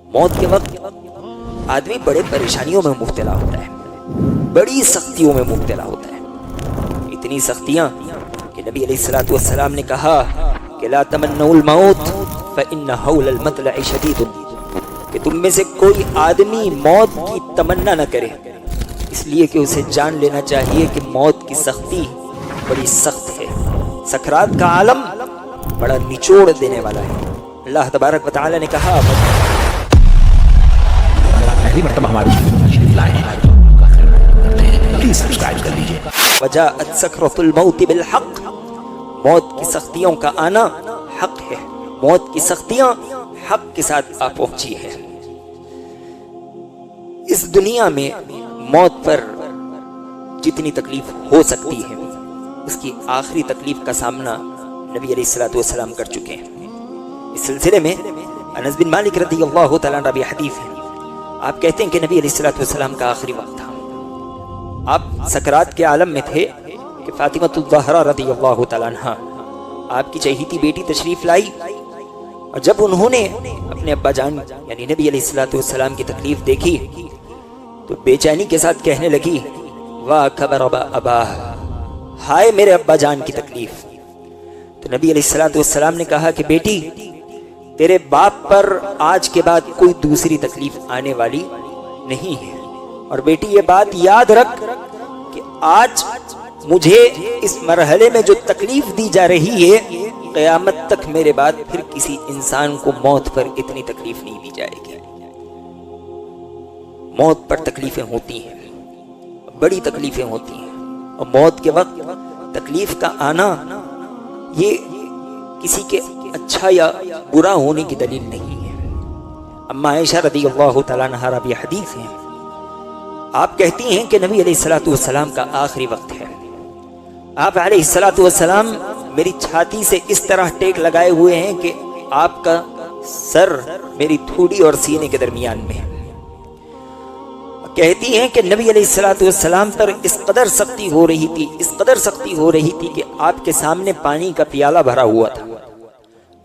موت کے وقت آدمی بڑے پریشانیوں میں مبتلا ہوتا ہے، بڑی سختیوں میں مبتلا ہوتا ہے، اتنی سختیاں کہ نبی علیہ الصلوۃ والسلام نے کہا کہ لا تمنوا الموت فإن حول المطلع شدید، کہ تم میں سے کوئی آدمی موت کی تمنا نہ کرے، اس لیے کہ اسے جان لینا چاہیے کہ موت کی سختی بڑی سخت ہے، سکرات کا عالم بڑا نچوڑ دینے والا ہے۔ اللہ تبارک و تعالی نے کہا پہلی مرتبہ ہماری پلیز سبسکرائب کر لیجیے۔ وجاءت سکرۃ الموت بالحق، موت کی سختیوں کا آنا حق ہے، موت کی سختیاں حق کے ساتھ آ پہنچی ہے۔ اس دنیا میں موت پر جتنی تکلیف ہو سکتی ہے اس کی آخری تکلیف کا سامنا نبی علیہ الصلوۃ والسلام کر چکے ہیں۔ اس سلسلے میں انس بن مالک رضی اللہ تعالیٰ عنہ حدیث ہے، آپ کہتے ہیں کہ نبی علیہ الصلوۃ والسلام کا آخری وقت تھا، آپ سکرات کے عالم میں تھے کہ فاطمہ الزہرا رضی اللہ تعالیٰ عنہ آپ کی چہیتی بیٹی تشریف لائی، اور جب انہوں نے اپنے ابا جان یعنی نبی علیہ الصلوۃ والسلام کی تکلیف دیکھی تو بے چینی کے ساتھ کہنے لگی واہ خبر ابا، ہائے میرے ابا جان کی تکلیف۔ تو نبی علیہ الصلوۃ والسلام نے کہا کہ بیٹی تیرے باپ پر آج کے بعد کوئی دوسری تکلیف آنے والی نہیں ہے، اور بیٹی یہ بات یاد رکھ کہ آج مجھے اس مرحلے میں جو تکلیف دی جا رہی ہے قیامت تک میرے بعد پھر کسی انسان کو موت پر اتنی تکلیف نہیں دی جائے گی۔ موت پر تکلیفیں ہوتی ہیں، بڑی تکلیفیں ہوتی ہیں، اور موت کے وقت تکلیف کا آنا یہ کسی کے اچھا یا برا ہونے کی دلیل نہیں ہے۔ اما عائشہ رضی اللہ تعالیٰ عنہا راوی حدیث ہیں، آپ کہتی ہیں کہ نبی علیہ الصلوۃ والسلام کا آخری وقت ہے، آپ علیہ الصلوۃ والسلام میری چھاتی سے اس طرح ٹیک لگائے ہوئے ہیں کہ آپ کا سر میری تھوڑی اور سینے کے درمیان میں ہے۔ کہتی ہیں کہ نبی علیہ الصلوۃ والسلام پر اس قدر سختی ہو رہی تھی، اس قدر سختی ہو رہی تھی کہ آپ کے سامنے پانی کا پیالہ بھرا ہوا تھا،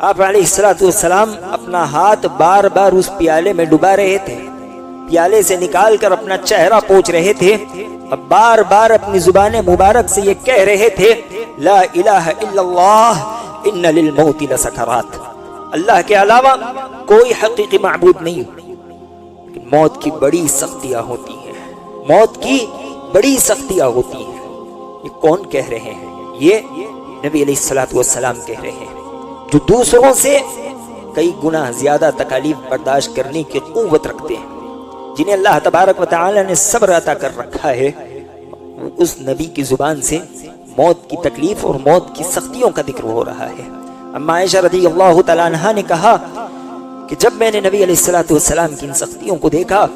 آپ علیہ الصلوۃ والسلام اپنا ہاتھ بار بار اس پیالے میں ڈبا رہے تھے، پیالے سے نکال کر اپنا چہرہ پوچھ رہے تھے، اور بار بار اپنی زبان مبارک سے یہ کہہ رہے تھے لا الہ الا اللہ ان للموت لسکرات، اللہ کے علاوہ کوئی حقیقی معبود نہیں، لیکن موت کی بڑی سختیاں ہوتی ہیں، موت کی بڑی سختیاں ہوتی ہیں۔ یہ کون کہہ رہے ہیں؟ یہ نبی علیہ الصلوۃ والسلام کہہ رہے ہیں، جو دوسروں سے کئی گنا زیادہ تکالیف برداشت کرنے کی قوت رکھتے ہیں، جنہیں اللہ تبارک و تعالی نے صبر عطا کر رکھا ہے، اس نبی کی زبان سے موت کی تکلیف اور موت کی سختیوں کا ذکر ہو رہا ہے۔ اما عائشہ رضی اللہ تعالیٰ عنہا نے کہا کہ جب میں نے نبی علیہ الصلوۃ والسلام کی ان سختیوں کو دیکھا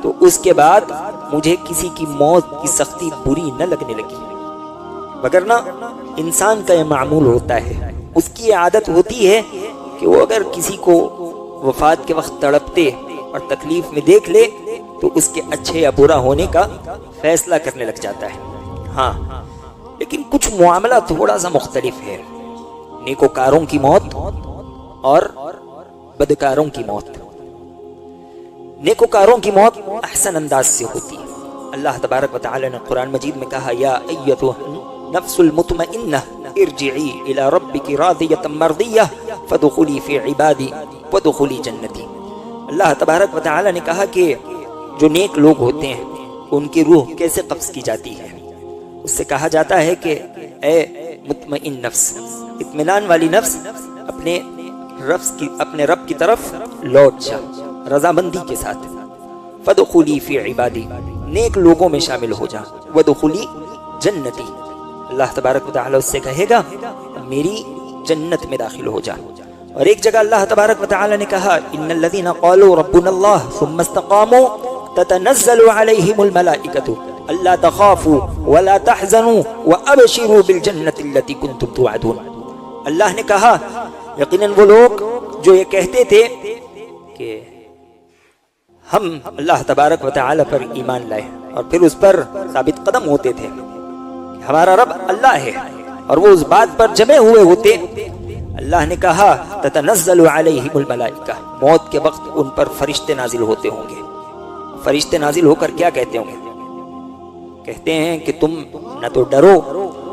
تو اس کے بعد مجھے کسی کی موت کی سختی بری نہ لگنے لگی، وگرنہ انسان کا یہ معمول ہوتا ہے، اس کی عادت ہوتی ہے کہ وہ اگر کسی کو وفات کے وقت تڑپتے اور تکلیف میں دیکھ لے تو اس کے اچھے یا برا ہونے کا فیصلہ کرنے لگ جاتا ہے۔ ہاں، لیکن کچھ معاملہ تھوڑا سا مختلف ہے، نیکوکاروں کی موت اور بدکاروں کی موت۔ نیکوکاروں کی موت احسن انداز سے ہوتی ہے، اللہ تبارک و تعالی نے قرآن مجید میں کہا یا ایتھا نفس المطمئنہ ارجعی الی ربک راضیۃ مرضیہ فادخلی فی عبادی وادخلی جنتی۔ اللہ تبارک و تعالی نے کہا کہ جو نیک لوگ ہوتے ہیں ان کی روح کیسے قبض کی جاتی ہے، اس سے کہا جاتا ہے کہ اے مطمئن نفس، اطمینان والی نفس، اپنے رب کی طرف لوٹ جا رضامندی کے ساتھ، فادخلی فی عبادی، نیک لوگوں میں شامل ہو جا، وادخلی جنتی، اللہ تبارک و تعالی اس سے کہے گا میری جنت میں داخل ہو جا۔ اور ایک جگہ اللہ تبارک و تعالی نے کہا ان الذين قالوا ربنا الله ثم استقاموا تتنزل عليهم الملائكة الا تخافوا ولا تحزنوا وابشروا بالجنة التي كنتم توعدون۔ اللہ نے کہا یقیناً وہ لوگ جو یہ کہتے تھے کہ ہم اللہ تبارک و تعالی پر ایمان لائے اور پھر اس پر ثابت قدم ہوتے تھے، ہمارا رب اللہ ہے، اور وہ اس بات پر جمے ہوئے ہوتے، اللہ نے کہا تتنزل علیہم الملائکہ، موت کے وقت ان پر فرشتے نازل ہوتے ہوں گے۔ فرشتے نازل ہو کر کیا کہتے ہوں گے؟ کہتے ہیں کہ تم نہ تو ڈرو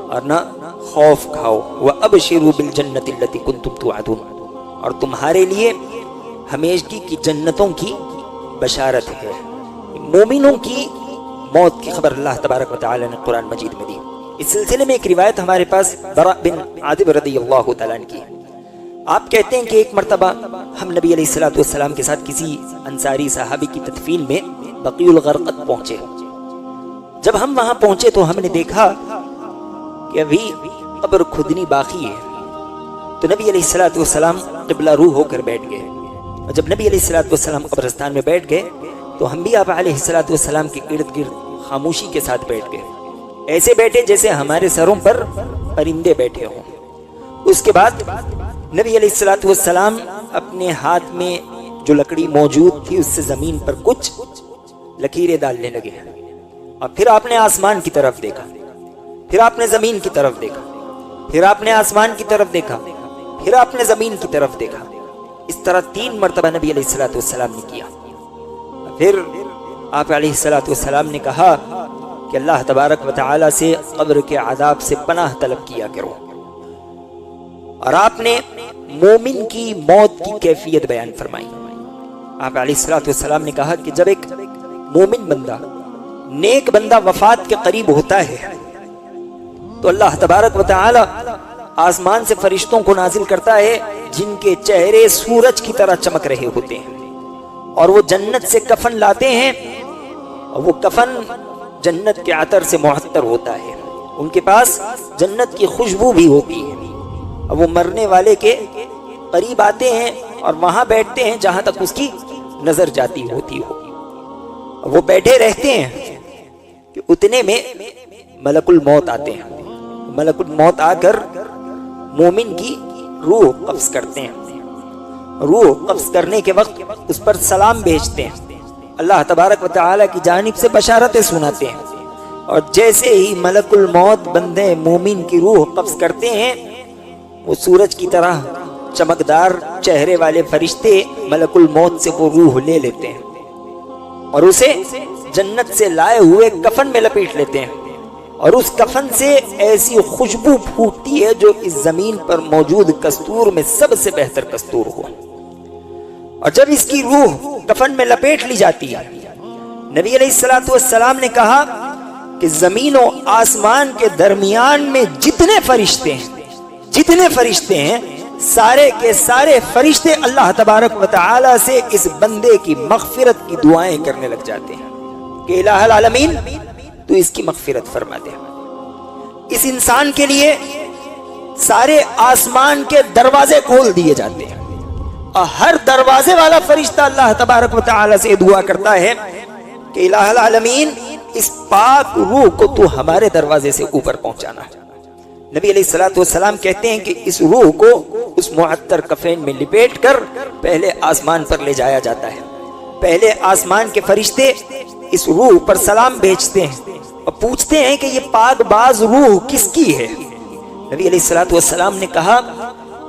اور نہ خوف کھاؤ، وَأَبْشِرُوا بِالْجَنَّةِ الَّتِي كُنْتُمْ تُوعَدُونَ، اور تمہارے لیے ہمیشگی کی جنتوں کی بشارت ہے۔ مومنوں کی موت کی خبر اللہ تبارک و تعالی نے قرآن مجید میں دی۔ اس سلسلے میں ایک روایت ہمارے پاس براء بن عازب رضی اللہ تعالیٰ عنہ کی، آپ کہتے ہیں کہ ایک مرتبہ ہم نبی علیہ الصلوۃ والسلام کے ساتھ کسی انصاری صحابی کی تدفین میں بقیع الغرقد پہنچے۔ جب ہم وہاں پہنچے تو ہم نے دیکھا کہ ابھی قبر کھدنی باقی ہے، تو نبی علیہ الصلوۃ والسلام قبلہ روح ہو کر بیٹھ گئے۔ اور جب نبی علیہ الصلوۃ والسلام قبرستان میں بیٹھ گئے تو ہم بھی آپ علیہ الصلوۃ والسلام کے ارد گرد خاموشی کے ساتھ بیٹھ گئے، ایسے بیٹھے جیسے ہمارے سروں پر پرندے بیٹھے ہوں۔ اس کے بعد نبی علیہ الصلوۃ والسلام اپنے ہاتھ میں جو لکڑی موجود تھی اس سے زمین پر کچھ لکیریں ڈالنے لگے، اور پھر آپ نے آسمان کی طرف دیکھا، پھر آپ نے زمین کی طرف دیکھا، پھر آپ نے آسمان کی طرف دیکھا، پھر آپ نے زمین کی طرف دیکھا۔ اس طرح 3 مرتبہ نبی علیہ الصلوۃ والسلام نے کیا۔ پھر آپ علیہ الصلوۃ والسلام نے کہا کہ اللہ تبارک و تعالی سے قبر کے عذاب سے پناہ طلب کیا کرو، اور آپ نے مومن کی موت کی کیفیت بیان فرمائی۔ آپ علیہ الصلوۃ والسلام نے کہا کہ جب ایک مومن بندہ، نیک بندہ وفات کے قریب ہوتا ہے تو اللہ تبارک و تعالی آسمان سے فرشتوں کو نازل کرتا ہے جن کے چہرے سورج کی طرح چمک رہے ہوتے ہیں، اور وہ جنت سے کفن لاتے ہیں، اور وہ کفن جنت کے عطر سے معطر ہوتا ہے، ان کے پاس جنت کی خوشبو بھی ہوتی ہے، اور وہ مرنے والے کے قریب آتے ہیں اور وہاں بیٹھتے ہیں جہاں تک اس کی نظر جاتی ہوتی ہو، وہ بیٹھے رہتے ہیں کہ اتنے میں ملک الموت آتے ہیں۔ ملک الموت آ کر مومن کی روح قبض کرتے ہیں، روح قبض کرنے کے وقت اس پر سلام بھیجتے ہیں، اللہ تبارک و تعالی کی جانب سے بشارتیں سناتے ہیں، اور جیسے ہی ملک الموت بندے مومن کی روح قبض کرتے ہیں، وہ سورج کی طرح چمکدار چہرے والے فرشتے ملک الموت سے وہ روح لے لیتے ہیں اور اسے جنت سے لائے ہوئے کفن میں لپیٹ لیتے ہیں، اور اس کفن سے ایسی خوشبو پھوٹتی ہے جو اس زمین پر موجود کستور میں سب سے بہتر کستور ہو۔ اور جب اس کی روح کفن میں لپیٹ لی جاتی ہے، نبی علیہ الصلوۃ والسلام نے کہا کہ زمین و آسمان کے درمیان میں جتنے فرشتے ہیں سارے کے سارے فرشتے اللہ تبارک و تعالی سے اس بندے کی مغفرت کی دعائیں کرنے لگ جاتے ہیں کہ الہ العالمین تو اس کی مغفرت فرما دے۔ اس انسان کے لیے سارے آسمان کے دروازے کھول دیے جاتے ہیں، اور ہر دروازے والا فرشتہ اللہ تبارک و تعالی سے دعا کرتا ہے کہ الہ العالمین اس پاک روح کو تو ہمارے دروازے سے اوپر پہنچانا۔ نبی علیہ الصلوۃ والسلام کہتے ہیں کہ اس روح کو اس معطر کفین میں لپیٹ کر پہلے آسمان پر لے جایا جاتا ہے، پہلے آسمان کے فرشتے اس روح پر سلام بھیجتے ہیں اور پوچھتے ہیں کہ یہ پاک باز روح کس کی ہے؟ نبی علیہ الصلوۃ والسلام نے کہا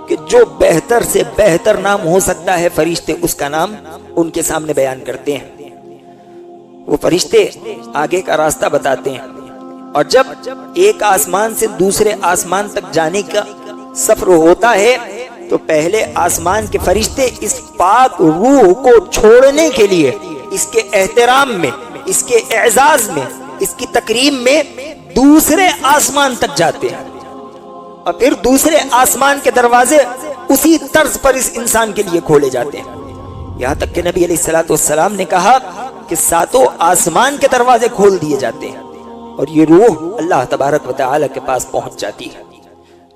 کہ جو بہتر سے بہتر نام ہو سکتا ہے فرشتے اس کا نام ان کے سامنے بیان کرتے ہیں، وہ فرشتے آگے کا راستہ بتاتے ہیں، اور جب ایک آسمان سے دوسرے آسمان تک جانے کا سفر ہوتا ہے تو پہلے آسمان کے فرشتے اس پاک روح کو چھوڑنے کے لیے اس کے احترام میں، اس کے اعزاز میں، اس کی تکریم میں دوسرے آسمان تک جاتے ہیں، اور پھر دوسرے آسمان کے دروازے اسی طرز پر اس انسان کے لیے کھولے جاتے ہیں، یہاں تک کہ نبی علیہ الصلوۃ والسلام نے کہا کہ 7 آسمان کے دروازے کھول دیے جاتے ہیں اور یہ روح اللہ تبارک و تعالی کے پاس پہنچ جاتی ہے۔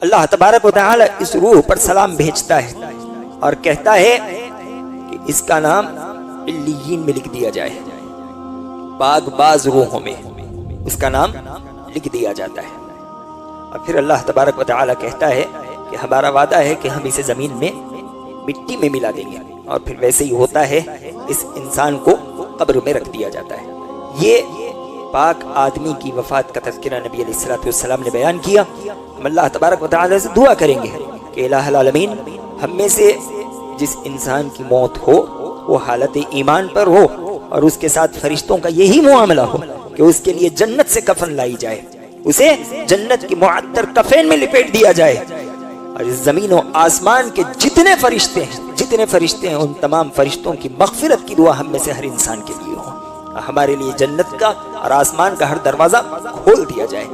اللہ تبارک و تعالی اس روح پر سلام بھیجتا ہے اور کہتا ہے کہ اس کا نام علیین میں لکھ دیا جائے، پاک باز روحوں میں اس کا نام لکھ دیا جاتا ہے، اور پھر اللہ تبارک و تعالی کہتا ہے کہ ہمارا وعدہ ہے کہ ہم اسے زمین میں مٹی میں ملا دیں گے، اور پھر ویسے ہی ہوتا ہے، اس انسان کو قبر میں رکھ دیا جاتا ہے۔ یہ پاک آدمی کی وفات کا تذکرہ نبی علیہ الصلوۃ والسلام نے بیان کیا۔ ہم اللہ تبارک و تعالی سے دعا کریں گے کہ کہ الہ العالمین ہم میں سے جس انسان کی موت ہو وہ حالت ایمان پر ہو اور اس کے ساتھ فرشتوں کا یہی معاملہ ہو کہ اس کے لیے جنت سے کفن لائی جائے، اسے جنت کی معطر کفین میں لپیٹ دیا جائے، اور اس زمین و آسمان کے جتنے فرشتے ہیں ان تمام فرشتوں کی مغفرت کی دعا ہم میں سے ہر انسان کے لیے ہو، ہمارے لیے جنت کا اور آسمان کا ہر دروازہ کھول دیا جائے۔